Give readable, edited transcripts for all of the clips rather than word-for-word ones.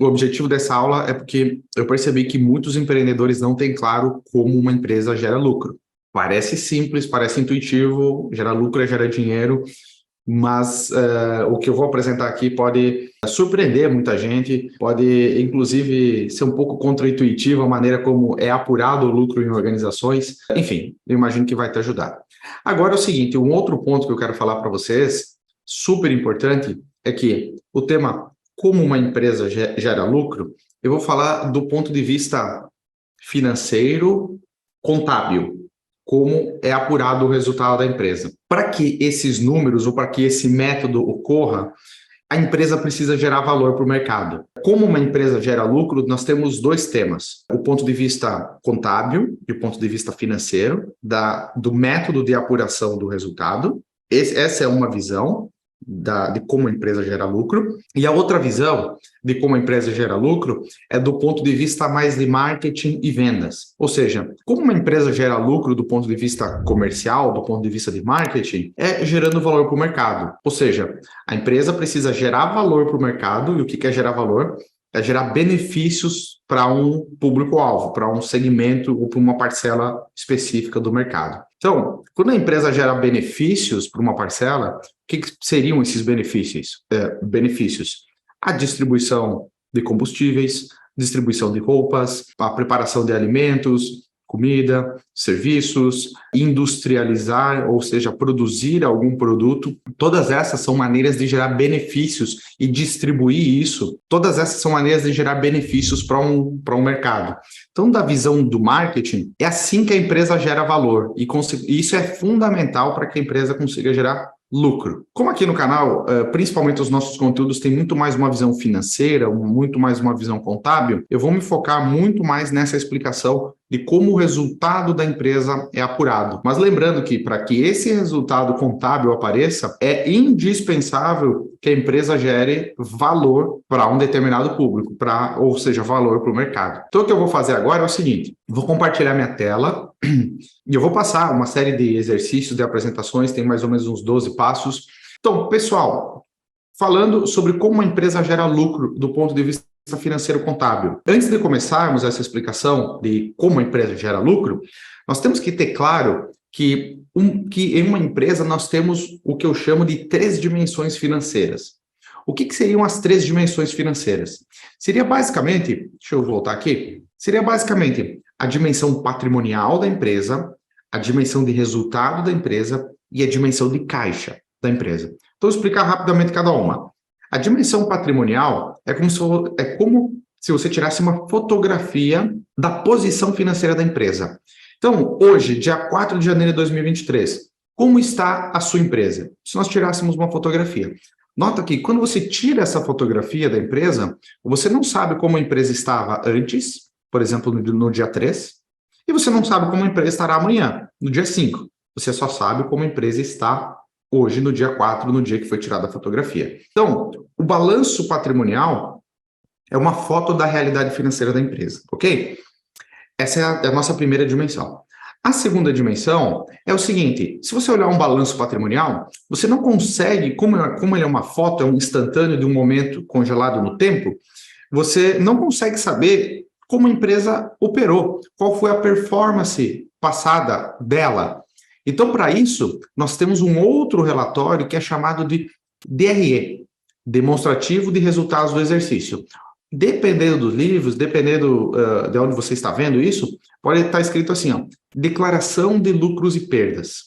O objetivo dessa aula é porque eu percebi que muitos empreendedores não têm claro como uma empresa gera lucro. Parece simples, parece intuitivo, gera lucro é gerar dinheiro, mas o que eu vou apresentar aqui pode surpreender muita gente, pode inclusive ser um pouco contraintuitivo a maneira como é apurado o lucro em organizações. Enfim, eu imagino que vai te ajudar. Agora é o seguinte, um outro ponto que eu quero falar para vocês, super importante, é que o tema como uma empresa gera lucro, eu vou falar do ponto de vista financeiro, contábil, como é apurado o resultado da empresa. Para que esses números ou para que esse método ocorra, a empresa precisa gerar valor para o mercado. Como uma empresa gera lucro, nós temos dois temas: o ponto de vista contábil e o ponto de vista financeiro, do método de apuração do resultado. Essa é uma visão de como a empresa gera lucro, e a outra visão de como a empresa gera lucro é do ponto de vista mais de marketing e vendas. Ou seja, como uma empresa gera lucro do ponto de vista comercial, do ponto de vista de marketing, é gerando valor para o mercado. Ou seja, a empresa precisa gerar valor para o mercado, e o que é gerar valor? É gerar benefícios para um público-alvo, para um segmento ou para uma parcela específica do mercado. Então, quando a empresa gera benefícios para uma parcela, o que seriam esses benefícios? Benefícios: a distribuição de combustíveis, distribuição de roupas, a preparação de alimentos, comida, serviços, industrializar, ou seja, produzir algum produto. Todas essas são maneiras de gerar benefícios e distribuir isso. Todas essas são maneiras de gerar benefícios para um mercado. Então, da visão do marketing, é assim que a empresa gera valor. E isso é fundamental para que a empresa consiga gerar lucro. Como aqui no canal, principalmente os nossos conteúdos têm muito mais uma visão financeira, muito mais uma visão contábil, eu vou me focar muito mais nessa explicação de como o resultado da empresa é apurado. Mas lembrando que para que esse resultado contábil apareça, é indispensável que a empresa gere valor para um determinado público, ou seja, valor para o mercado. Então, o que eu vou fazer agora é o seguinte: vou compartilhar minha tela e eu vou passar uma série de exercícios, de apresentações, tem mais ou menos uns 12 passos. Então, pessoal, falando sobre como uma empresa gera lucro do ponto de vista financeiro contábil. Antes de começarmos essa explicação de como a empresa gera lucro, nós temos que ter claro que em uma empresa nós temos o que eu chamo de 3 dimensões financeiras. O que seriam as 3 dimensões financeiras? Seria basicamente, deixa eu voltar aqui, seria basicamente a dimensão patrimonial da empresa, a dimensão de resultado da empresa e a dimensão de caixa da empresa. Então, vou explicar rapidamente cada uma. A dimensão patrimonial é como se você tirasse uma fotografia da posição financeira da empresa. Então, hoje, dia 4 de janeiro de 2023, como está a sua empresa? Se nós tirássemos uma fotografia. Nota que quando você tira essa fotografia da empresa, você não sabe como a empresa estava antes, por exemplo, no dia 3, e você não sabe como a empresa estará amanhã, no dia 5. Você só sabe como a empresa está hoje, no dia 4, no dia que foi tirada a fotografia. Então, o balanço patrimonial é uma foto da realidade financeira da empresa, ok? Essa é a nossa primeira dimensão. A segunda dimensão é o seguinte: se você olhar um balanço patrimonial, você não consegue, como ele é uma foto, é um instantâneo de um momento congelado no tempo, você não consegue saber como a empresa operou, qual foi a performance passada dela. Então, para isso, nós temos um outro relatório que é chamado de DRE, Demonstrativo de Resultados do Exercício. Dependendo dos livros, dependendo de onde você está vendo isso, pode estar escrito assim, ó, Declaração de Lucros e Perdas.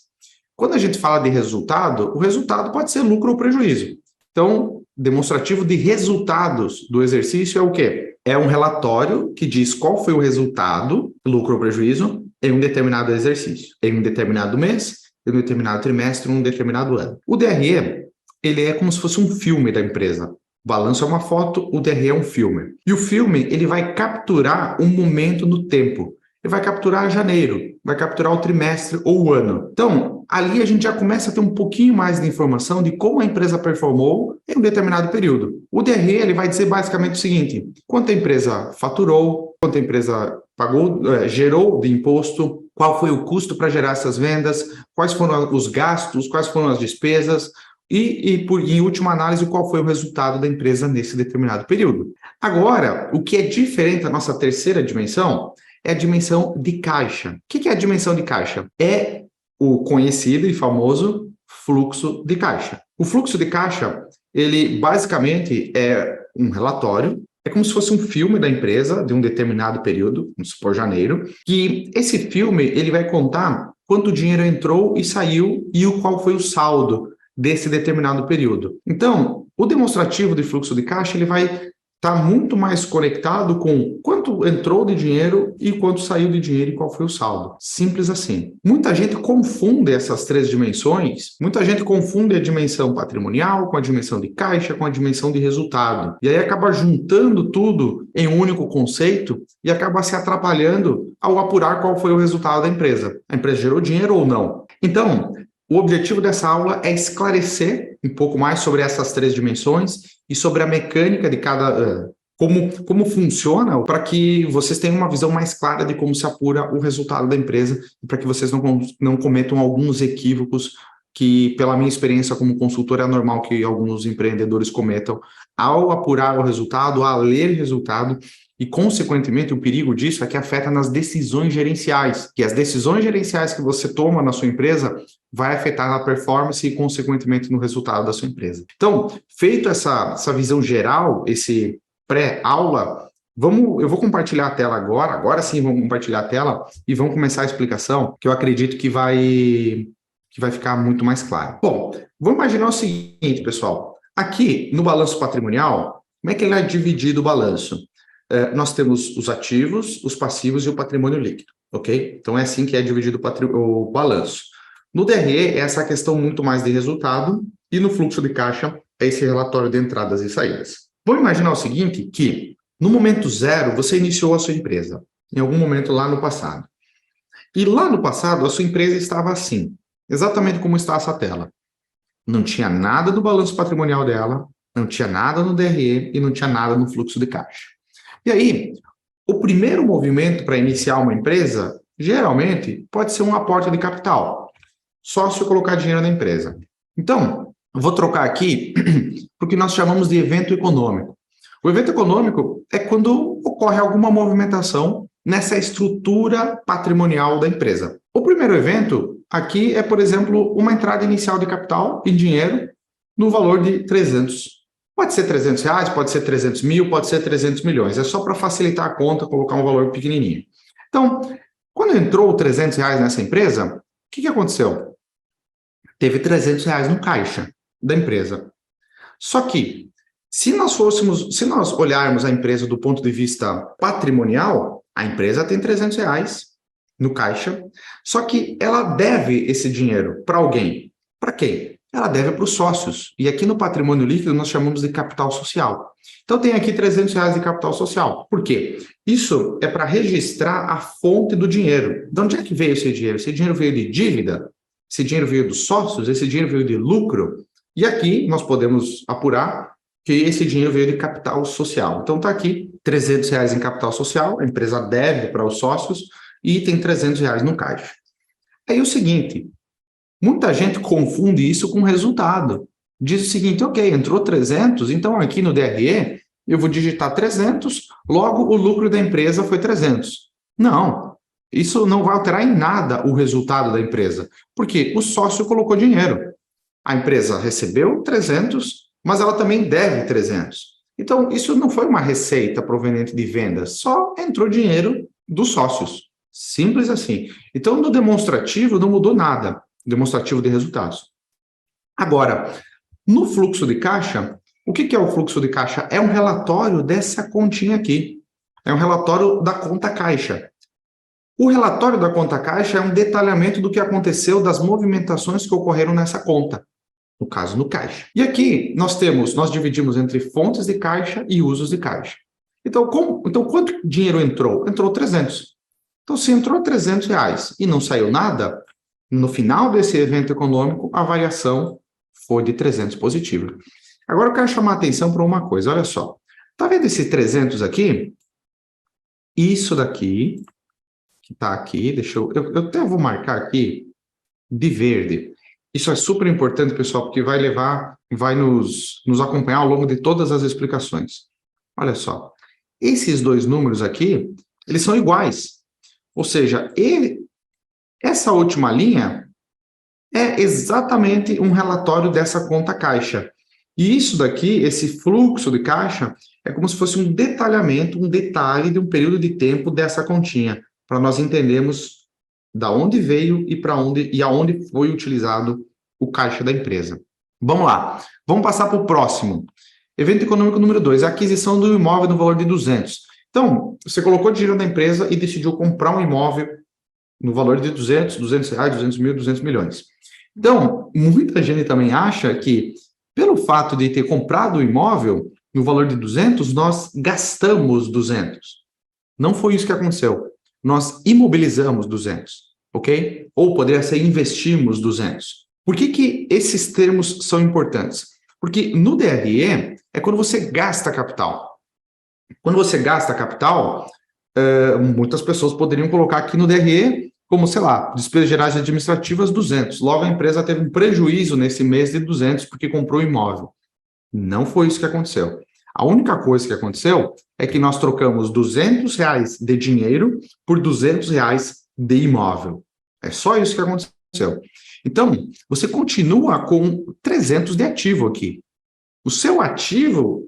Quando a gente fala de resultado, o resultado pode ser lucro ou prejuízo. Então, demonstrativo de resultados do exercício é o quê? É um relatório que diz qual foi o resultado, lucro ou prejuízo, em um determinado exercício, em um determinado mês, em um determinado trimestre, em um determinado ano. O DRE, ele é como se fosse um filme da empresa. O balanço é uma foto, o DRE é um filme. E o filme, ele vai capturar um momento no tempo. Ele vai capturar janeiro, vai capturar o trimestre ou o ano. Então, ali a gente já começa a ter um pouquinho mais de informação de como a empresa performou em um determinado período. O DRE, ele vai dizer basicamente o seguinte: quanto a empresa faturou, quanto a empresa pagou, gerou de imposto, qual foi o custo para gerar essas vendas, quais foram os gastos, quais foram as despesas, e em última análise, qual foi o resultado da empresa nesse determinado período. Agora, o que é diferente da nossa terceira dimensão é a dimensão de caixa. O que é a dimensão de caixa? É o conhecido e famoso fluxo de caixa. O fluxo de caixa, ele basicamente é um relatório, é como se fosse um filme da empresa de um determinado período, vamos supor janeiro, que esse filme ele vai contar quanto dinheiro entrou e saiu e qual foi o saldo desse determinado período. Então, o demonstrativo de fluxo de caixa ele vai estar muito mais conectado com quanto entrou de dinheiro e quanto saiu de dinheiro e qual foi o saldo. Simples assim. Muita gente confunde essas três dimensões, muita gente confunde a dimensão patrimonial com a dimensão de caixa, com a dimensão de resultado. E aí acaba juntando tudo em um único conceito e acaba se atrapalhando ao apurar qual foi o resultado da empresa. A empresa gerou dinheiro ou não? Então, o objetivo dessa aula é esclarecer um pouco mais sobre essas três dimensões e sobre a mecânica de cada, como funciona, para que vocês tenham uma visão mais clara de como se apura o resultado da empresa e para que vocês não cometam alguns equívocos que, pela minha experiência como consultor, é normal que alguns empreendedores cometam ao apurar o resultado, a ler o resultado, e, consequentemente, o perigo disso é que afeta nas decisões gerenciais, que as decisões gerenciais que você toma na sua empresa vai afetar na performance e, consequentemente, no resultado da sua empresa. Então, feito essa visão geral, esse pré-aula, eu vou compartilhar a tela agora sim vamos compartilhar a tela e vamos começar a explicação, que eu acredito que vai ficar muito mais claro. Bom, vamos imaginar o seguinte, pessoal. Aqui, no balanço patrimonial, como é que ele é dividido o balanço? Nós temos os ativos, os passivos e o patrimônio líquido, ok? Então, é assim que é dividido o balanço. No DRE, é essa questão muito mais de resultado, e no fluxo de caixa, é esse relatório de entradas e saídas. Vamos imaginar o seguinte, que no momento zero, você iniciou a sua empresa, em algum momento lá no passado. E lá no passado, a sua empresa estava assim, exatamente como está essa tela. Não tinha nada do balanço patrimonial dela, não tinha nada no DRE e não tinha nada no fluxo de caixa. E aí, o primeiro movimento para iniciar uma empresa, geralmente, pode ser um aporte de capital. Sócio colocar dinheiro na empresa. Então, eu vou trocar aqui para o que nós chamamos de evento econômico. O evento econômico é quando ocorre alguma movimentação nessa estrutura patrimonial da empresa. O primeiro evento aqui é, por exemplo, uma entrada inicial de capital em dinheiro no valor de 300. Pode ser 300 reais, pode ser 300 mil, pode ser 300 milhões. É só para facilitar a conta, colocar um valor pequenininho. Então, quando entrou 300 reais nessa empresa, o que aconteceu? Teve 300 reais no caixa da empresa. Só que, se nós olharmos a empresa do ponto de vista patrimonial, a empresa tem 300 reais no caixa, só que ela deve esse dinheiro para alguém. Para quem? Ela deve para os sócios. E aqui no patrimônio líquido nós chamamos de capital social. Então tem aqui 300 reais de capital social. Por quê? Isso é para registrar a fonte do dinheiro. De onde é que veio esse dinheiro? Esse dinheiro veio de dívida? Esse dinheiro veio dos sócios? Esse dinheiro veio de lucro? E aqui nós podemos apurar que esse dinheiro veio de capital social. Então está aqui 300 reais em capital social, a empresa deve para os sócios e tem 300 reais no caixa. Aí o seguinte, muita gente confunde isso com resultado. Diz o seguinte, ok, entrou 300, então aqui no DRE eu vou digitar 300, logo o lucro da empresa foi 300. Não, isso não vai alterar em nada o resultado da empresa, porque o sócio colocou dinheiro. A empresa recebeu 300, mas ela também deve 300. Então, isso não foi uma receita proveniente de vendas, só entrou dinheiro dos sócios. Simples assim. Então, no demonstrativo não mudou nada. Demonstrativo de resultados. Agora, no fluxo de caixa, o que é o fluxo de caixa? É um relatório dessa continha aqui. É um relatório da conta caixa. O relatório da conta caixa é um detalhamento do que aconteceu, das movimentações que ocorreram nessa conta. No caso, no caixa. E aqui nós dividimos entre fontes de caixa e usos de caixa. Então, quanto dinheiro entrou? Entrou 300. Então, se entrou 300 reais e não saiu nada, no final desse evento econômico, a variação foi de 300 positiva. Agora eu quero chamar a atenção para uma coisa, olha só. Está vendo esse 300 aqui? Isso daqui, que está aqui, eu até vou marcar aqui de verde. Isso é super importante, pessoal, porque vai nos acompanhar ao longo de todas as explicações. Olha só. esses dois números aqui, eles são iguais. Ou seja, essa última linha é exatamente um relatório dessa conta caixa. E isso daqui, esse fluxo de caixa, é como se fosse um detalhamento, um detalhe de um período de tempo dessa continha, para nós entendermos da onde veio e para onde e aonde foi utilizado o caixa da empresa. Vamos lá, vamos passar para o próximo. Evento econômico número 2, a aquisição do imóvel no valor de 200. Então, você colocou dinheiro na empresa e decidiu comprar um imóvel no valor de 200 reais, 200 mil, 200 milhões. Então, muita gente também acha que, pelo fato de ter comprado o imóvel no valor de 200, nós gastamos 200. Não foi isso que aconteceu. Nós imobilizamos 200, ok? Ou poderia ser investimos 200. Por que esses termos são importantes? Porque no DRE é quando você gasta capital. Quando você gasta capital, muitas pessoas poderiam colocar aqui no DRE como, sei lá, despesas gerais administrativas 200. Logo, a empresa teve um prejuízo nesse mês de 200 porque comprou o imóvel. Não foi isso que aconteceu. A única coisa que aconteceu é que nós trocamos 200 reais de dinheiro por 200 reais de imóvel. É só isso que aconteceu. Então, você continua com 300 de ativo aqui. O seu ativo,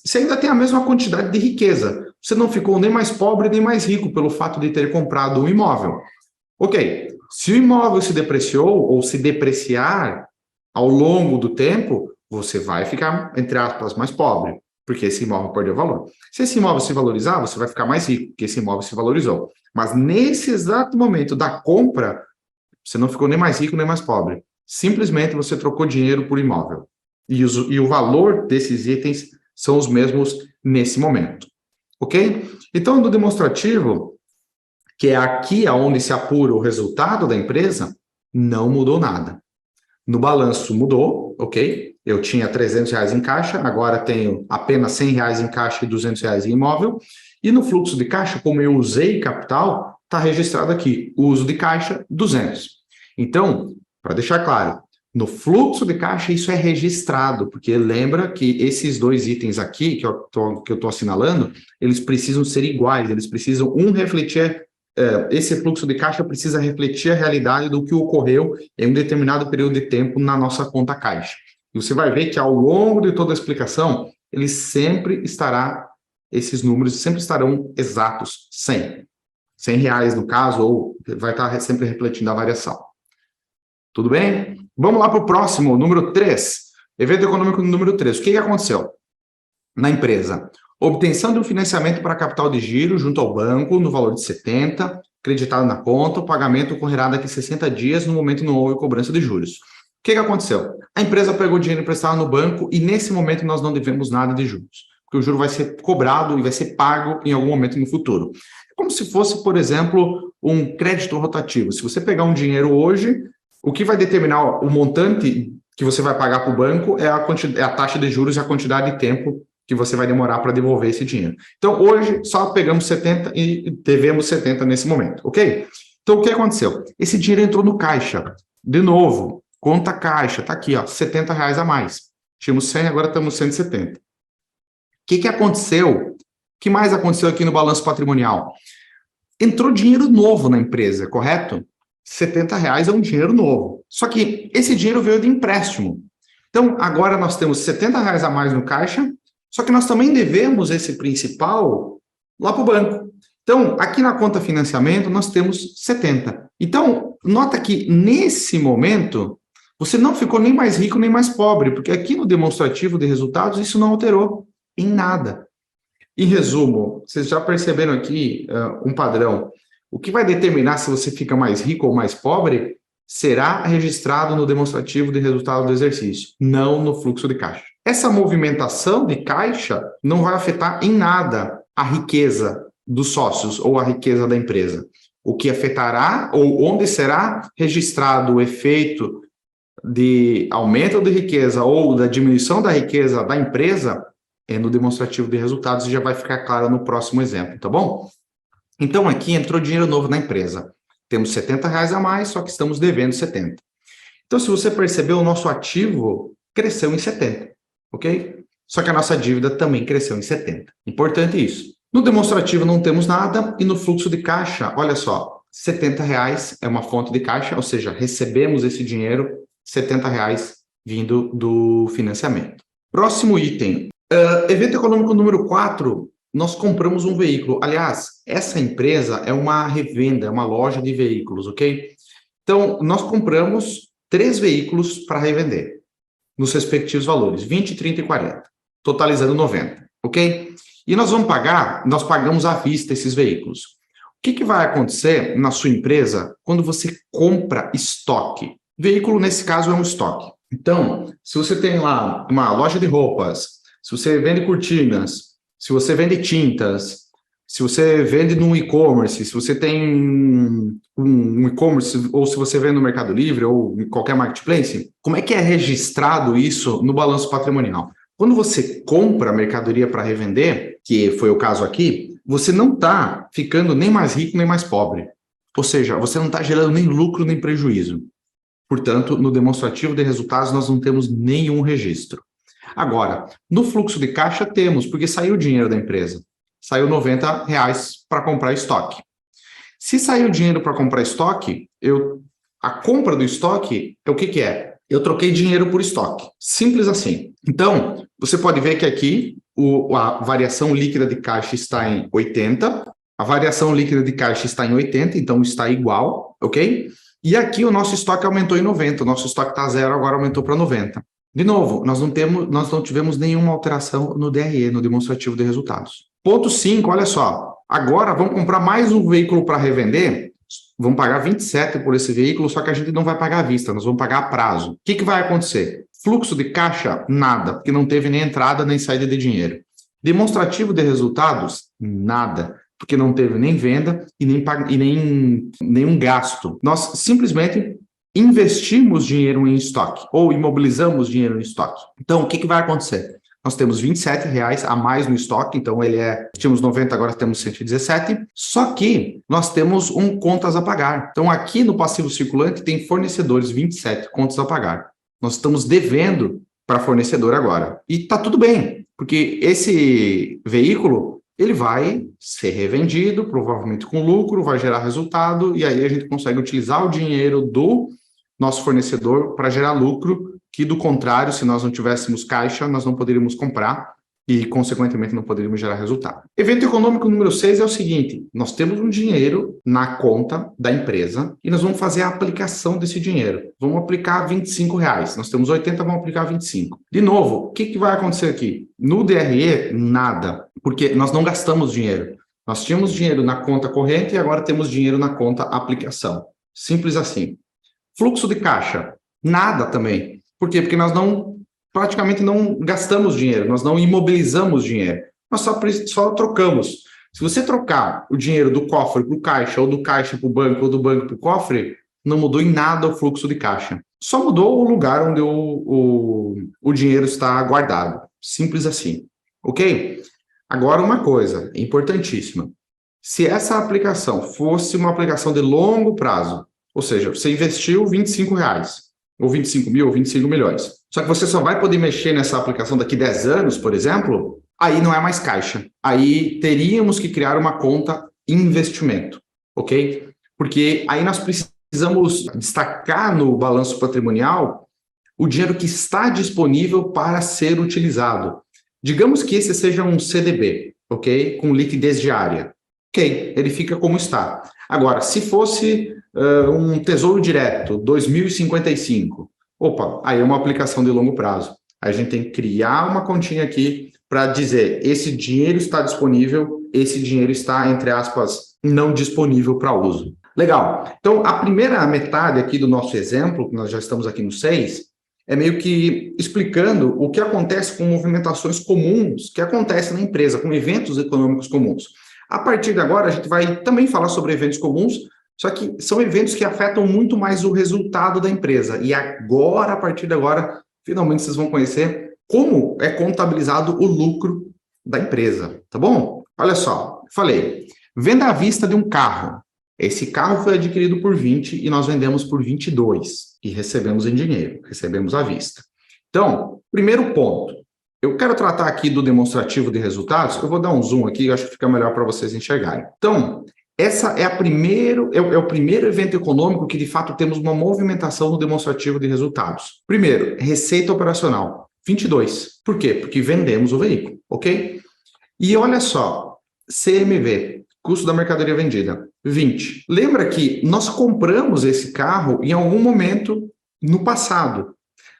você ainda tem a mesma quantidade de riqueza. Você não ficou nem mais pobre nem mais rico pelo fato de ter comprado um imóvel. Ok, se o imóvel se depreciou ou se depreciar ao longo do tempo, você vai ficar, entre aspas, mais pobre, porque esse imóvel perdeu valor. Se esse imóvel se valorizar, você vai ficar mais rico, porque esse imóvel se valorizou. Mas nesse exato momento da compra, você não ficou nem mais rico nem mais pobre. Simplesmente você trocou dinheiro por imóvel. E o valor desses itens são os mesmos nesse momento. Ok? Então, no demonstrativo, que é aqui onde se apura o resultado da empresa, não mudou nada. No balanço mudou, ok? Eu tinha 300 reais em caixa, agora tenho apenas 100 reais em caixa e 200 reais em imóvel. E no fluxo de caixa, como eu usei capital, está registrado aqui, uso de caixa 200. Então, para deixar claro, no fluxo de caixa isso é registrado, porque lembra que esses dois itens aqui que eu estou assinalando, eles precisam ser iguais, eles precisam refletir. Esse fluxo de caixa precisa refletir a realidade do que ocorreu em um determinado período de tempo na nossa conta caixa. E você vai ver que ao longo de toda a explicação, esses números sempre estarão exatos, 100 reais no caso, ou vai estar sempre refletindo a variação. Tudo bem? Vamos lá para o próximo, número 3. Evento econômico número 3. O que aconteceu na empresa? Obtenção de um financiamento para capital de giro junto ao banco no valor de 70, creditado na conta, o pagamento ocorrerá daqui a 60 dias, no momento não houve cobrança de juros. O que aconteceu? A empresa pegou dinheiro emprestado no banco e nesse momento nós não devemos nada de juros, porque o juro vai ser cobrado e vai ser pago em algum momento no futuro. É como se fosse, por exemplo, um crédito rotativo. Se você pegar um dinheiro hoje, o que vai determinar o montante que você vai pagar para o banco é a taxa de juros e a quantidade de tempo que você vai demorar para devolver esse dinheiro. Então, hoje, só pegamos 70 e devemos 70 nesse momento, ok? Então, o que aconteceu? Esse dinheiro entrou no caixa. De novo, conta caixa, está aqui, ó, 70 reais a mais. Tínhamos 100, agora estamos 170. O que aconteceu? O que mais aconteceu aqui no balanço patrimonial? Entrou dinheiro novo na empresa, correto? 70 reais é um dinheiro novo. Só que esse dinheiro veio de empréstimo. Então, agora nós temos 70 reais a mais no caixa, só que nós também devemos esse principal lá para o banco. Então, aqui na conta financiamento, nós temos 70. Então, nota que nesse momento, você não ficou nem mais rico nem mais pobre, porque aqui no demonstrativo de resultados, isso não alterou em nada. Em resumo, vocês já perceberam aqui um padrão. O que vai determinar se você fica mais rico ou mais pobre será registrado no demonstrativo de resultado do exercício, não no fluxo de caixa. Essa movimentação de caixa não vai afetar em nada a riqueza dos sócios ou a riqueza da empresa. O que afetará ou onde será registrado o efeito de aumento de riqueza ou da diminuição da riqueza da empresa é no demonstrativo de resultados e já vai ficar claro no próximo exemplo, tá bom? Então, aqui entrou dinheiro novo na empresa. Temos 70 reais a mais, só que estamos devendo 70. Então, se você percebeu, o nosso ativo cresceu em 70, ok? só que a nossa dívida também cresceu em 70. Importante isso. No demonstrativo não temos nada e no fluxo de caixa, olha só, R$ 70 é uma fonte de caixa, ou seja, recebemos esse dinheiro, R$ 70 vindo do financiamento. Próximo item, evento econômico número 4, nós compramos um veículo. Aliás, essa empresa é uma revenda, é uma loja de veículos, ok? Então, nós compramos 3 veículos para revender, nos respectivos valores, 20, 30 e 40, totalizando 90, ok? E nós pagamos à vista esses veículos. O que vai acontecer na sua empresa quando você compra estoque? Veículo, nesse caso, é um estoque. Então, se você tem lá uma loja de roupas, se você vende cortinas, se você vende tintas, se você vende no e-commerce, se você tem um e-commerce, ou se você vende no Mercado Livre ou em qualquer marketplace, como é que é registrado isso no balanço patrimonial? Quando você compra mercadoria para revender, que foi o caso aqui, você não está ficando nem mais rico nem mais pobre. Ou seja, você não está gerando nem lucro nem prejuízo. Portanto, no demonstrativo de resultados, nós não temos nenhum registro. Agora, no fluxo de caixa temos, porque saiu o dinheiro da empresa. Saiu R$ 90 para comprar estoque. Se saiu dinheiro para comprar estoque, a compra do estoque, o que é? Eu troquei dinheiro por estoque. Simples assim. Então, você pode ver que aqui a variação líquida de caixa está em 80, a variação líquida de caixa está em 80, então está igual, ok? E aqui o nosso estoque aumentou em 90, o nosso estoque está 0, agora aumentou para 90. De novo, nós não tivemos nenhuma alteração no DRE, no demonstrativo de resultados. Ponto 5, olha só. Agora vamos comprar mais um veículo para revender, vamos pagar 27 por esse veículo, só que a gente não vai pagar à vista, nós vamos pagar a prazo. O que vai acontecer? Fluxo de caixa? Nada, porque não teve nem entrada nem saída de dinheiro. Demonstrativo de resultados? Nada, porque não teve nem venda e nem nenhum gasto. Nós simplesmente investimos dinheiro em estoque ou imobilizamos dinheiro em estoque. Então, o que vai acontecer? Nós temos R$ 27 a mais no estoque, então tínhamos 90, agora temos 117, só que nós temos contas a pagar. Então, aqui no passivo circulante tem fornecedores, 27 contas a pagar. Nós estamos devendo para fornecedor agora. E está tudo bem, porque esse veículo, ele vai ser revendido, provavelmente com lucro, vai gerar resultado, e aí a gente consegue utilizar o dinheiro do nosso fornecedor para gerar lucro, que do contrário, se nós não tivéssemos caixa, nós não poderíamos comprar e, consequentemente, não poderíamos gerar resultado. Evento econômico número 6 é o seguinte, nós temos um dinheiro na conta da empresa e nós vamos fazer a aplicação desse dinheiro. Vamos aplicar R$ 25. Nós temos 80, vamos aplicar 25. De novo, o que vai acontecer aqui? No DRE, nada, porque nós não gastamos dinheiro. Nós tínhamos dinheiro na conta corrente e agora temos dinheiro na conta aplicação. Simples assim. Fluxo de caixa, nada também. Por quê? Porque nós praticamente não gastamos dinheiro, nós não imobilizamos dinheiro, nós só trocamos. Se você trocar o dinheiro do cofre para o caixa, ou do caixa para o banco, ou do banco para o cofre, não mudou em nada o fluxo de caixa. Só mudou o lugar onde o dinheiro está guardado. Simples assim. Ok? Agora uma coisa importantíssima. Se essa aplicação fosse uma aplicação de longo prazo, ou seja, você investiu R$ 25, ou 25 mil, ou 25 milhões. Só que você só vai poder mexer nessa aplicação daqui 10 anos, por exemplo, aí não é mais caixa. Aí teríamos que criar uma conta investimento, ok? Porque aí nós precisamos destacar no balanço patrimonial o dinheiro que está disponível para ser utilizado. Digamos que esse seja um CDB, ok? Com liquidez diária. Ok, ele fica como está. Agora, se fosse um tesouro direto, 2055, opa, aí é uma aplicação de longo prazo. Aí a gente tem que criar uma continha aqui para dizer, esse dinheiro está disponível, esse dinheiro está, entre aspas, não disponível para uso. Legal. Então, a primeira metade aqui do nosso exemplo, que nós já estamos aqui no 6, é meio que explicando o que acontece com movimentações comuns que acontecem na empresa, com eventos econômicos comuns. A partir de agora, a gente vai também falar sobre eventos comuns, só que são eventos que afetam muito mais o resultado da empresa. E agora, a partir de agora, finalmente vocês vão conhecer como é contabilizado o lucro da empresa, tá bom? Olha só, falei, venda à vista de um carro. Esse carro foi adquirido por 20 e nós vendemos por 22 e recebemos em dinheiro, recebemos à vista. Então, primeiro ponto, Eu quero tratar aqui do demonstrativo de resultados. Eu vou dar um zoom aqui, eu acho que fica melhor para vocês enxergarem. Então, essa é o primeiro evento econômico que, de fato, temos uma movimentação no demonstrativo de resultados. Primeiro, receita operacional, 22. Por quê? Porque vendemos o veículo, ok? E olha só, CMV, custo da mercadoria vendida, 20. Lembra que nós compramos esse carro em algum momento no passado.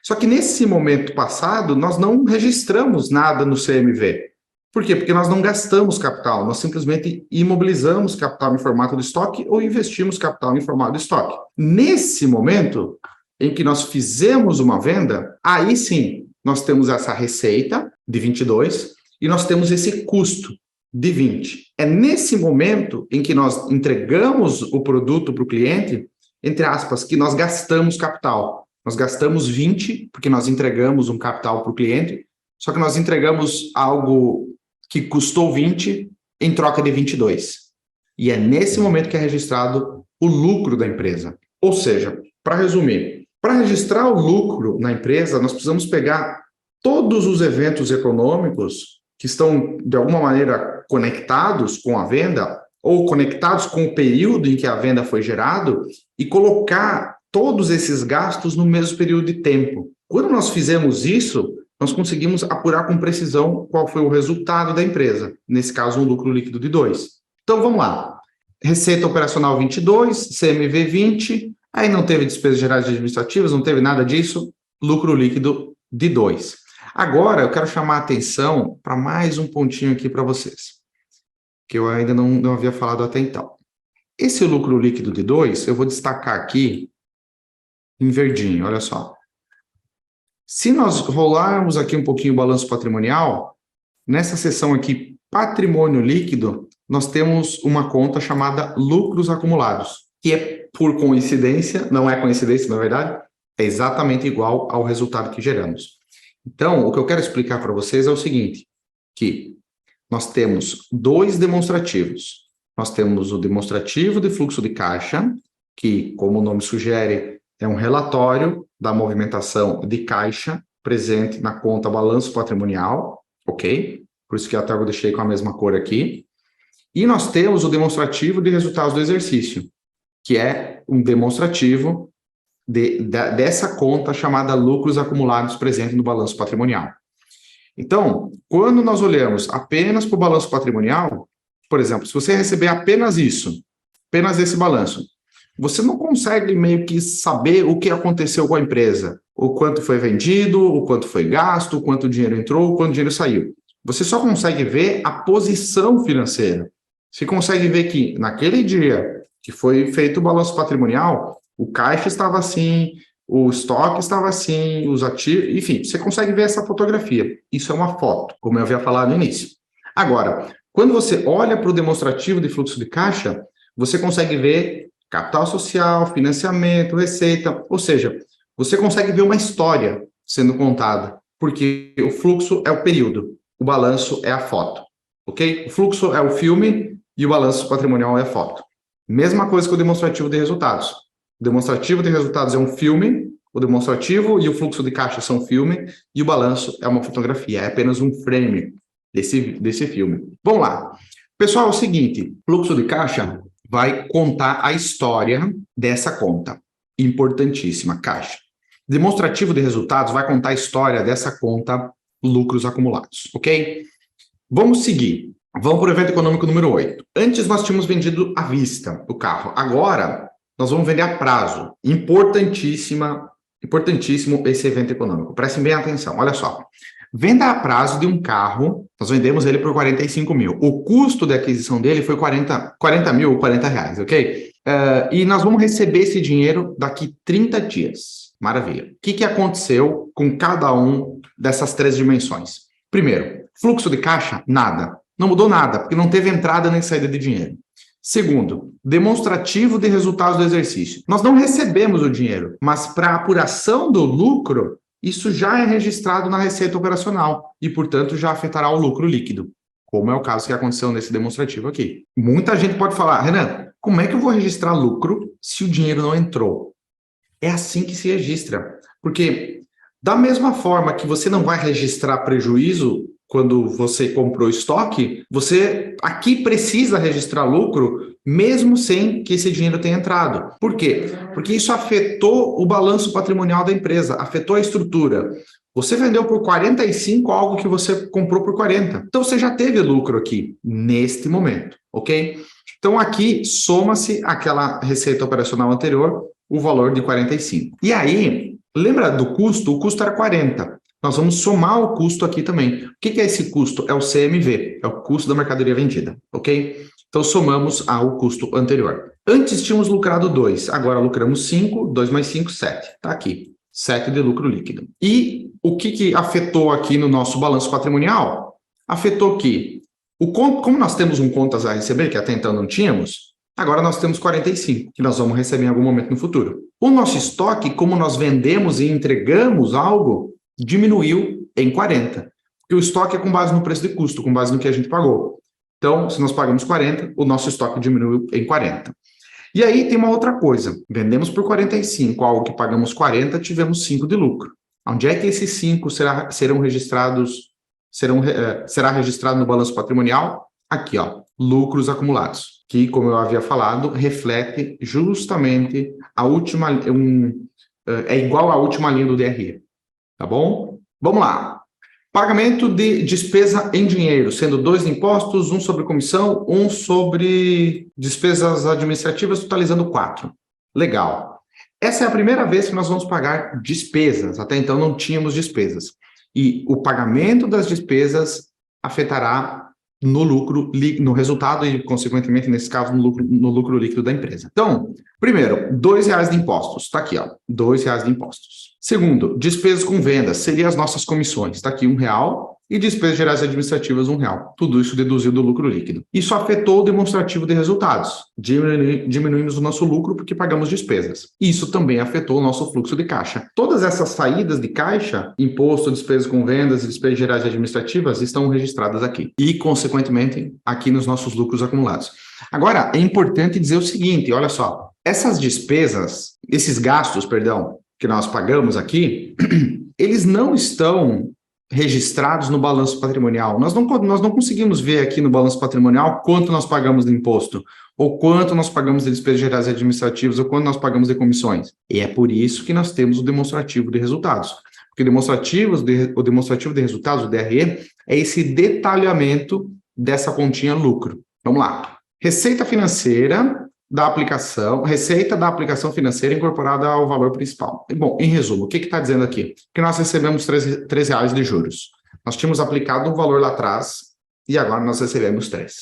Só que nesse momento passado, nós não registramos nada no CMV. Por quê? Porque nós não gastamos capital, nós simplesmente imobilizamos capital em formato de estoque ou investimos capital em formato de estoque. Nesse momento em que nós fizemos uma venda, aí sim, nós temos essa receita de 22 e nós temos esse custo de 20. É nesse momento em que nós entregamos o produto para o cliente, entre aspas, que nós gastamos capital. Nós gastamos 20, porque nós entregamos um capital para o cliente, só que nós entregamos algo que custou 20 em troca de 22. E é nesse momento que é registrado o lucro da empresa. Ou seja, para resumir, para registrar o lucro na empresa, nós precisamos pegar todos os eventos econômicos que estão, de alguma maneira, conectados com a venda ou conectados com o período em que a venda foi gerado e colocar todos esses gastos no mesmo período de tempo. Quando nós fizemos isso, nós conseguimos apurar com precisão qual foi o resultado da empresa, nesse caso, um lucro líquido de 2. Então, vamos lá. Receita operacional 22, CMV 20, aí não teve despesas gerais administrativas, não teve nada disso, lucro líquido de 2. Agora, eu quero chamar a atenção para mais um pontinho aqui para vocês, que eu ainda não havia falado até então. Esse lucro líquido de 2, eu vou destacar aqui em verdinho, olha só. Se nós rolarmos aqui um pouquinho o balanço patrimonial, nessa seção aqui, patrimônio líquido, nós temos uma conta chamada lucros acumulados, que é por coincidência, não é coincidência, na verdade, é exatamente igual ao resultado que geramos. Então, o que eu quero explicar para vocês é o seguinte, que nós temos dois demonstrativos. Nós temos o demonstrativo de fluxo de caixa, que, como o nome sugere, é um relatório da movimentação de caixa presente na conta balanço patrimonial, ok? Por isso que até eu deixei com a mesma cor aqui. E nós temos o demonstrativo de resultados do exercício, que é um demonstrativo dessa conta chamada lucros acumulados presente no balanço patrimonial. Então, quando nós olhamos apenas para o balanço patrimonial, por exemplo, se você receber apenas isso, apenas esse balanço, você não consegue meio que saber o que aconteceu com a empresa, o quanto foi vendido, o quanto foi gasto, o quanto dinheiro entrou, o quanto dinheiro saiu. Você só consegue ver a posição financeira. Você consegue ver que naquele dia que foi feito o balanço patrimonial, o caixa estava assim, o estoque estava assim, os ativos, enfim, você consegue ver essa fotografia. Isso é uma foto, como eu havia falado no início. Agora, quando você olha para o demonstrativo de fluxo de caixa, você consegue ver capital social, financiamento, receita, ou seja, você consegue ver uma história sendo contada, porque o fluxo é o período, o balanço é a foto, ok? O fluxo é o filme e o balanço patrimonial é a foto. Mesma coisa que o demonstrativo de resultados. O demonstrativo de resultados é um filme, o demonstrativo e o fluxo de caixa são um filme, e o balanço é uma fotografia, é apenas um frame desse filme. Vamos lá. Pessoal, é o seguinte, fluxo de caixa vai contar a história dessa conta. Importantíssima, caixa. Demonstrativo de resultados vai contar a história dessa conta lucros acumulados, ok? Vamos seguir. Vamos para o evento econômico número 8. Antes nós tínhamos vendido à vista o carro. Agora nós vamos vender a prazo. Importantíssimo esse evento econômico. Prestem bem atenção. Olha só. Venda a prazo de um carro, nós vendemos ele por 45 mil. O custo de aquisição dele foi 40 mil ou 40 reais, ok? E nós vamos receber esse dinheiro daqui 30 dias. Maravilha. O que aconteceu com cada um dessas três dimensões? Primeiro, fluxo de caixa, nada. Não mudou nada, porque não teve entrada nem saída de dinheiro. Segundo, demonstrativo de resultados do exercício. Nós não recebemos o dinheiro, mas para apuração do lucro, isso já é registrado na receita operacional e, portanto, já afetará o lucro líquido, como é o caso que aconteceu nesse demonstrativo aqui. Muita gente pode falar, Renan, como é que eu vou registrar lucro se o dinheiro não entrou? É assim que se registra, porque Da mesma forma que você não vai registrar prejuízo quando você comprou estoque, você aqui precisa registrar lucro, mesmo sem que esse dinheiro tenha entrado. Por quê? Porque isso afetou o balanço patrimonial da empresa, afetou a estrutura. Você vendeu por 45 algo que você comprou por 40. Então você já teve lucro aqui, neste momento, ok? Então aqui soma-se aquela receita operacional anterior, o valor de 45. E aí, lembra do custo? O custo era 40. Nós vamos somar o custo aqui também. O que é esse custo? É o CMV, é o custo da mercadoria vendida, ok? Então, somamos ao custo anterior. Antes tínhamos lucrado 2, agora lucramos 5, 2 mais 5, 7. Está aqui, 7 de lucro líquido. E o que afetou aqui no nosso balanço patrimonial? Afetou que, como nós temos um contas a receber, que até então não tínhamos, agora nós temos 45, que nós vamos receber em algum momento no futuro. O nosso estoque, como nós vendemos e entregamos algo, diminuiu em 40. Porque o estoque é com base no preço de custo, com base no que a gente pagou. Então, se nós pagamos 40, o nosso estoque diminuiu em 40. E aí tem uma outra coisa. Vendemos por 45, algo que pagamos 40, tivemos 5 de lucro. Onde é que esses 5 serão registrados? Será registrado no balanço patrimonial? Aqui, ó, lucros acumulados, que, como eu havia falado, reflete justamente a última, é igual à última linha do DRE, tá bom? Vamos lá. Pagamento de despesa em dinheiro, sendo 2 impostos, 1 sobre comissão, 1 sobre despesas administrativas, totalizando 4. Legal. Essa é a primeira vez que nós vamos pagar despesas, até então não tínhamos despesas. E o pagamento das despesas afetará no lucro, no resultado e, consequentemente, nesse caso, no lucro líquido da empresa. Então, primeiro, R$2 de impostos. Está aqui, ó, R$2 de impostos. Segundo, despesas com vendas, seriam as nossas comissões. Está aqui R$1. E despesas gerais administrativas, R$1. Tudo isso deduzido do lucro líquido. Isso afetou o demonstrativo de resultados. Diminuímos o nosso lucro porque pagamos despesas. Isso também afetou o nosso fluxo de caixa. Todas essas saídas de caixa, imposto, despesas com vendas e despesas gerais administrativas, estão registradas aqui. E, consequentemente, aqui nos nossos lucros acumulados. Agora, é importante dizer o seguinte, olha só. Essas despesas, esses gastos, perdão, que nós pagamos aqui, eles não estão registrados no balanço patrimonial. Nós não conseguimos ver aqui no balanço patrimonial quanto nós pagamos de imposto, ou quanto nós pagamos de despesas gerais administrativas, ou quanto nós pagamos de comissões. E é por isso que nós temos o demonstrativo de resultados. Porque o demonstrativo de resultados, o DRE, é esse detalhamento dessa continha lucro. Vamos lá. Receita financeira da aplicação, receita da aplicação financeira incorporada ao valor principal. Bom, em resumo, o que está dizendo aqui? Que nós recebemos R$3 de juros. Nós tínhamos aplicado um valor lá atrás e agora nós recebemos 3.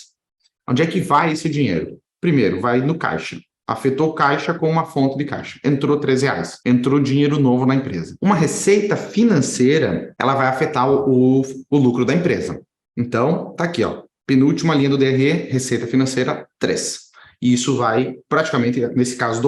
Onde é que vai esse dinheiro? Primeiro, vai no caixa. Afetou o caixa com uma fonte de caixa. Entrou R$3. Entrou dinheiro novo na empresa. Uma receita financeira, ela vai afetar o lucro da empresa. Então, tá aqui, ó. Penúltima linha do DRE, receita financeira, 3. E isso vai, praticamente, nesse caso,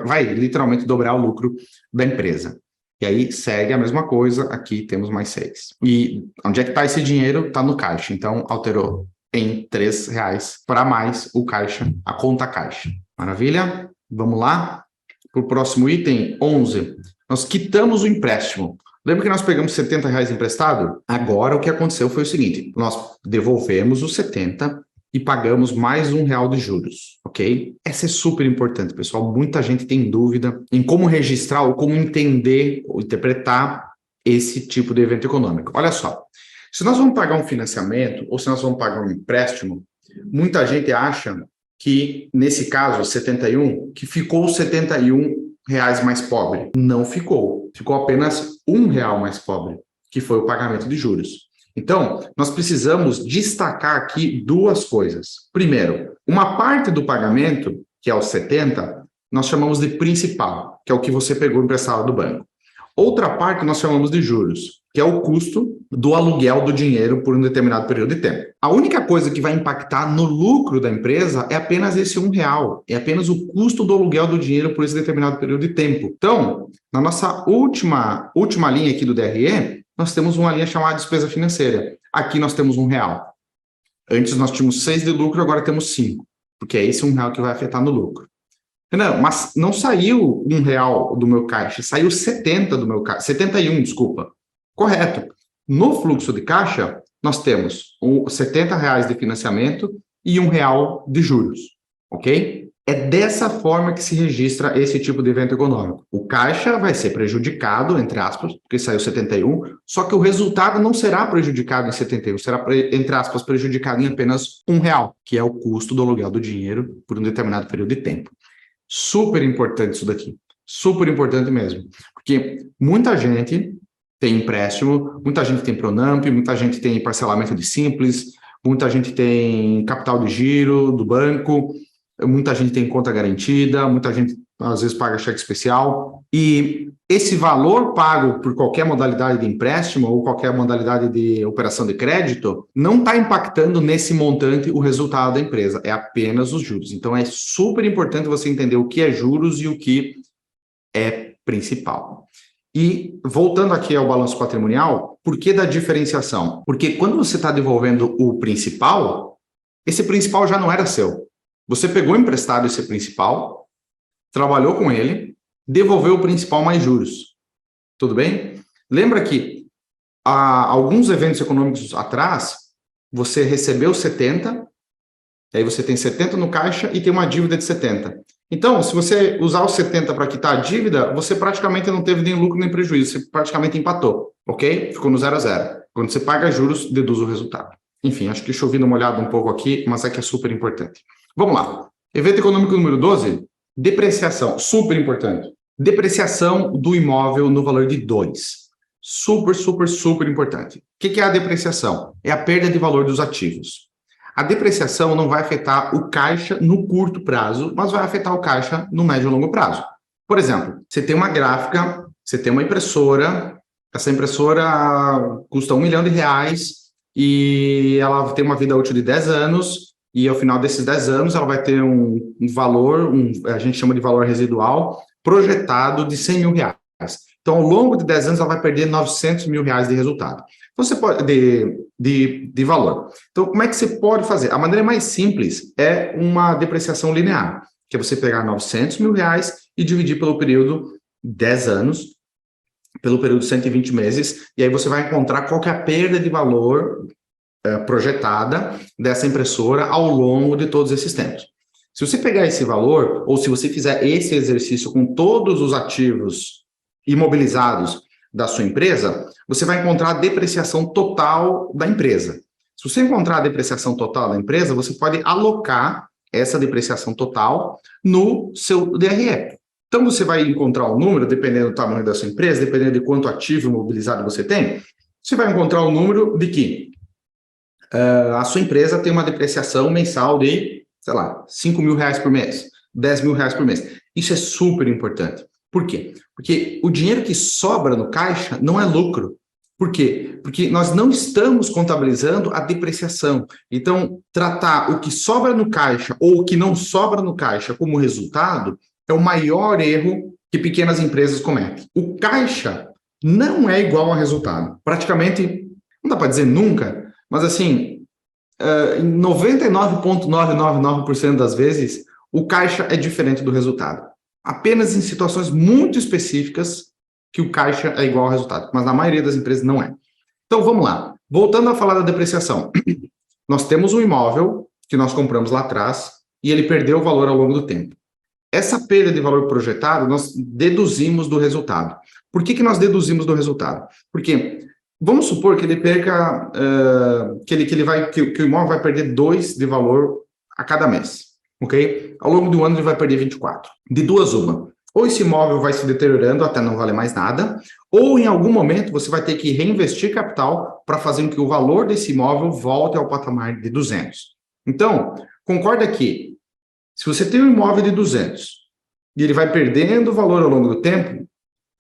vai literalmente dobrar o lucro da empresa. E aí, segue a mesma coisa, aqui temos mais 6. E onde é que está esse dinheiro? Está no caixa. Então, alterou em R$3 para mais o caixa, a conta caixa. Maravilha? Vamos lá? Para o próximo item, 11. Nós quitamos o empréstimo. Lembra que nós pegamos R$70 emprestado? Agora, o que aconteceu foi o seguinte, nós devolvemos os 70 e pagamos mais R$1 de juros, ok? Essa é super importante, pessoal. Muita gente tem dúvida em como registrar ou como entender ou interpretar esse tipo de evento econômico. Olha só, se nós vamos pagar um financiamento ou se nós vamos pagar um empréstimo, muita gente acha que, nesse caso, 71, que ficou R$71 mais pobre. Não ficou. Ficou apenas R$1 mais pobre, que foi o pagamento de juros. Então, nós precisamos destacar aqui duas coisas. Primeiro, uma parte do pagamento, que é os 70, nós chamamos de principal, que é o que você pegou emprestado do banco. Outra parte nós chamamos de juros, que é o custo do aluguel do dinheiro por um determinado período de tempo. A única coisa que vai impactar no lucro da empresa é apenas esse R$1, é apenas o custo do aluguel do dinheiro por esse determinado período de tempo. Então, na nossa última linha aqui do DRE, nós temos uma linha chamada despesa financeira. Aqui nós temos R$1. Antes nós tínhamos 6 de lucro, agora temos 5, porque é esse R$1 que vai afetar no lucro. Não, mas não saiu R$ 1 do meu caixa, saiu 70 do meu caixa, 71, desculpa. Correto. No fluxo de caixa, nós temos os R$ 70 de financiamento e R$ 1 de juros, ok? É dessa forma que se registra esse tipo de evento econômico. O caixa vai ser prejudicado, entre aspas, porque saiu 71, só que o resultado não será prejudicado em 71, será, entre aspas, prejudicado em apenas R$ 1, que é o custo do aluguel do dinheiro por um determinado período de tempo. Super importante isso daqui, super importante mesmo, porque muita gente tem empréstimo, muita gente tem Pronamp, muita gente tem parcelamento de Simples, muita gente tem capital de giro do banco, muita gente tem conta garantida, muita gente às vezes paga cheque especial, e esse valor pago por qualquer modalidade de empréstimo ou qualquer modalidade de operação de crédito não está impactando nesse montante o resultado da empresa, é apenas os juros. Então é super importante você entender o que é juros e o que é principal. E voltando aqui ao balanço patrimonial, por que da diferenciação? Porque quando você está devolvendo o principal, esse principal já não era seu. Você pegou emprestado esse principal, trabalhou com ele, devolveu o principal mais juros. Tudo bem? Lembra que há alguns eventos econômicos atrás, você recebeu 70, aí você tem 70 no caixa e tem uma dívida de 70. Então, se você usar os 70 para quitar a dívida, você praticamente não teve nem lucro nem prejuízo, você praticamente empatou, ok? Ficou no 0 a 0. Quando você paga juros, deduz o resultado. Enfim, acho que chovendo uma olhada um pouco aqui, mas é que é super importante. Vamos lá. Evento econômico número 12, depreciação, super importante. Depreciação do imóvel no valor de 2. Super, super, super importante. O que é a depreciação? É a perda de valor dos ativos. A depreciação não vai afetar o caixa no curto prazo, mas vai afetar o caixa no médio e longo prazo. Por exemplo, você tem uma gráfica, você tem uma impressora, essa impressora custa R$ 1 milhão e ela tem uma vida útil de 10 anos, e ao final desses 10 anos ela vai ter um valor, a gente chama de valor residual, projetado de R$ 100 mil. Então, ao longo de 10 anos, ela vai perder R$ 900 mil de resultado. Então, você pode, de valor. Então, como é que você pode fazer? A maneira mais simples é uma depreciação linear, que é você pegar R$ 900 mil e dividir pelo período 10 anos, pelo período 120 meses, e aí você vai encontrar qual que é a perda de valor projetada dessa impressora ao longo de todos esses tempos. Se você pegar esse valor, ou se você fizer esse exercício com todos os ativos imobilizados da sua empresa, você vai encontrar a depreciação total da empresa. Se você encontrar a depreciação total da empresa, você pode alocar essa depreciação total no seu DRE. Então, você vai encontrar um número, dependendo do tamanho da sua empresa, dependendo de quanto ativo imobilizado você tem, você vai encontrar um número de que a sua empresa tem uma depreciação mensal de, sei lá, R$ 5 mil por mês, R$ 10 mil por mês. Isso é super importante. Por quê? Porque o dinheiro que sobra no caixa não é lucro. Por quê? Porque nós não estamos contabilizando a depreciação. Então, tratar o que sobra no caixa ou o que não sobra no caixa como resultado é o maior erro que pequenas empresas cometem. O caixa não é igual ao resultado. Praticamente, não dá para dizer nunca, mas assim, em 99,999% das vezes, o caixa é diferente do resultado. Apenas em situações muito específicas que o caixa é igual ao resultado, mas na maioria das empresas não é. Então, vamos lá. Voltando a falar da depreciação. Nós temos um imóvel que nós compramos lá atrás e ele perdeu o valor ao longo do tempo. Essa perda de valor projetado, nós deduzimos do resultado. Por que nós deduzimos do resultado? Porque vamos supor que ele perca, que o imóvel vai perder 2 de valor a cada mês, ok? Ao longo do ano ele vai perder 24. De duas uma. Ou esse imóvel vai se deteriorando até não valer mais nada, ou em algum momento você vai ter que reinvestir capital para fazer com que o valor desse imóvel volte ao patamar de 200. Então, concorda que se você tem um imóvel de 200 e ele vai perdendo valor ao longo do tempo,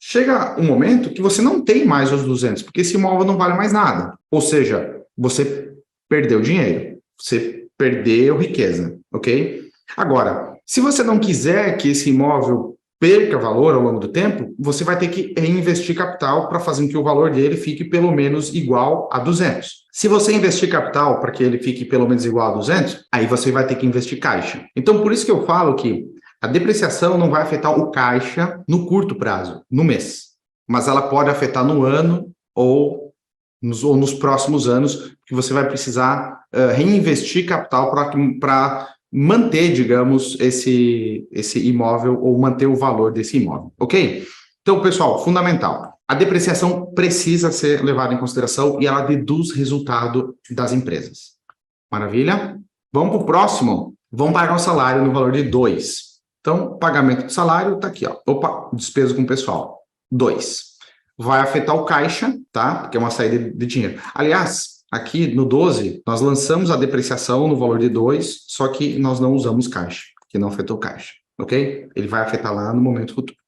chega um momento que você não tem mais os 200, porque esse imóvel não vale mais nada. Ou seja, você perdeu dinheiro, você perdeu riqueza, ok? Agora, se você não quiser que esse imóvel perca valor ao longo do tempo, você vai ter que reinvestir capital para fazer com que o valor dele fique pelo menos igual a 200. Se você investir capital para que ele fique pelo menos igual a 200, aí você vai ter que investir caixa. Então, por isso que eu falo que A depreciação não vai afetar o caixa no curto prazo, no mês, mas ela pode afetar no ano ou nos próximos anos, que você vai precisar reinvestir capital para manter, digamos, esse imóvel ou manter o valor desse imóvel, ok? Então, pessoal, fundamental. A depreciação precisa ser levada em consideração e ela deduz resultado das empresas. Maravilha? Vamos para o próximo. Vamos pagar o salário no valor de 2. Então, pagamento de salário está aqui, ó. Opa, despesa com o pessoal. 2. Vai afetar o caixa, tá? Porque é uma saída de dinheiro. Aliás, aqui no 12, nós lançamos a depreciação no valor de 2, só que nós não usamos caixa, que não afetou o caixa, ok? Ele vai afetar lá no momento futuro.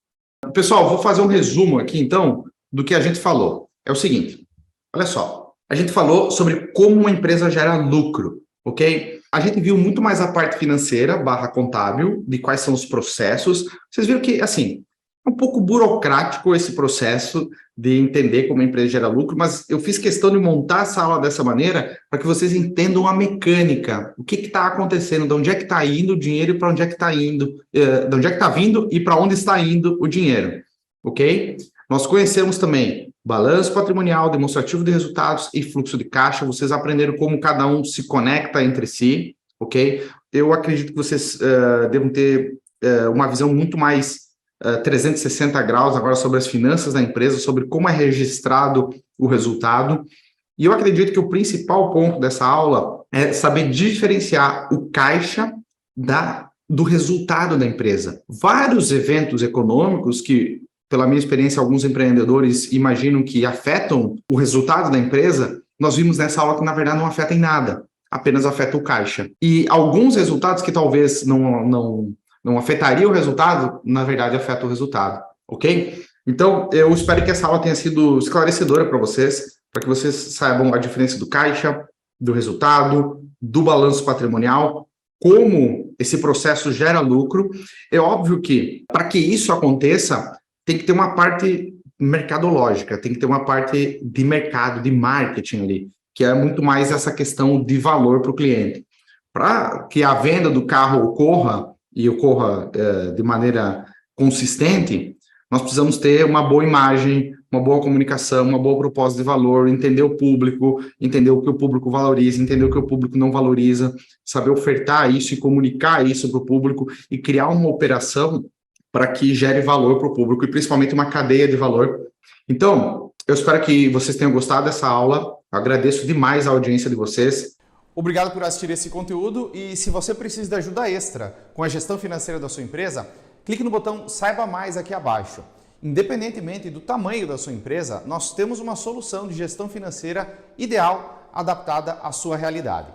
Pessoal, vou fazer um resumo aqui, então, do que a gente falou. É o seguinte, olha só, a gente falou sobre como uma empresa gera lucro, ok? A gente viu muito mais a parte financeira, /contábil, de quais são os processos. Vocês viram que, assim, é um pouco burocrático esse processo de entender como a empresa gera lucro, mas eu fiz questão de montar essa aula dessa maneira para que vocês entendam a mecânica, o que está acontecendo, de onde é que está indo o dinheiro e para onde é que está indo, de onde é que está vindo e para onde está indo o dinheiro, ok? Nós conhecemos também balanço patrimonial, demonstrativo de resultados e fluxo de caixa. Vocês aprenderam como cada um se conecta entre si, ok? Eu acredito que vocês devam ter uma visão muito mais 360 graus agora sobre as finanças da empresa, sobre como é registrado o resultado. E eu acredito que o principal ponto dessa aula é saber diferenciar o caixa do resultado da empresa. Vários eventos econômicos que, pela minha experiência, alguns empreendedores imaginam que afetam o resultado da empresa, nós vimos nessa aula que, na verdade, não afeta em nada, apenas afeta o caixa. E alguns resultados que talvez não afetaria o resultado, na verdade, afeta o resultado, ok? Então, eu espero que essa aula tenha sido esclarecedora para vocês, para que vocês saibam a diferença do caixa, do resultado, do balanço patrimonial, como esse processo gera lucro. É óbvio que, para que isso aconteça, tem que ter uma parte mercadológica, tem que ter uma parte de mercado, de marketing ali, que é muito mais essa questão de valor para o cliente. Para que a venda do carro ocorra, e ocorra de maneira consistente, nós precisamos ter uma boa imagem, uma boa comunicação, uma boa proposta de valor, entender o público, entender o que o público valoriza, entender o que o público não valoriza, saber ofertar isso e comunicar isso para o público e criar uma operação para que gere valor para o público e principalmente uma cadeia de valor. Então, eu espero que vocês tenham gostado dessa aula. Eu agradeço demais a audiência de vocês. Obrigado por assistir esse conteúdo e se você precisa de ajuda extra com a gestão financeira da sua empresa, clique no botão Saiba Mais aqui abaixo. Independentemente do tamanho da sua empresa, nós temos uma solução de gestão financeira ideal adaptada à sua realidade.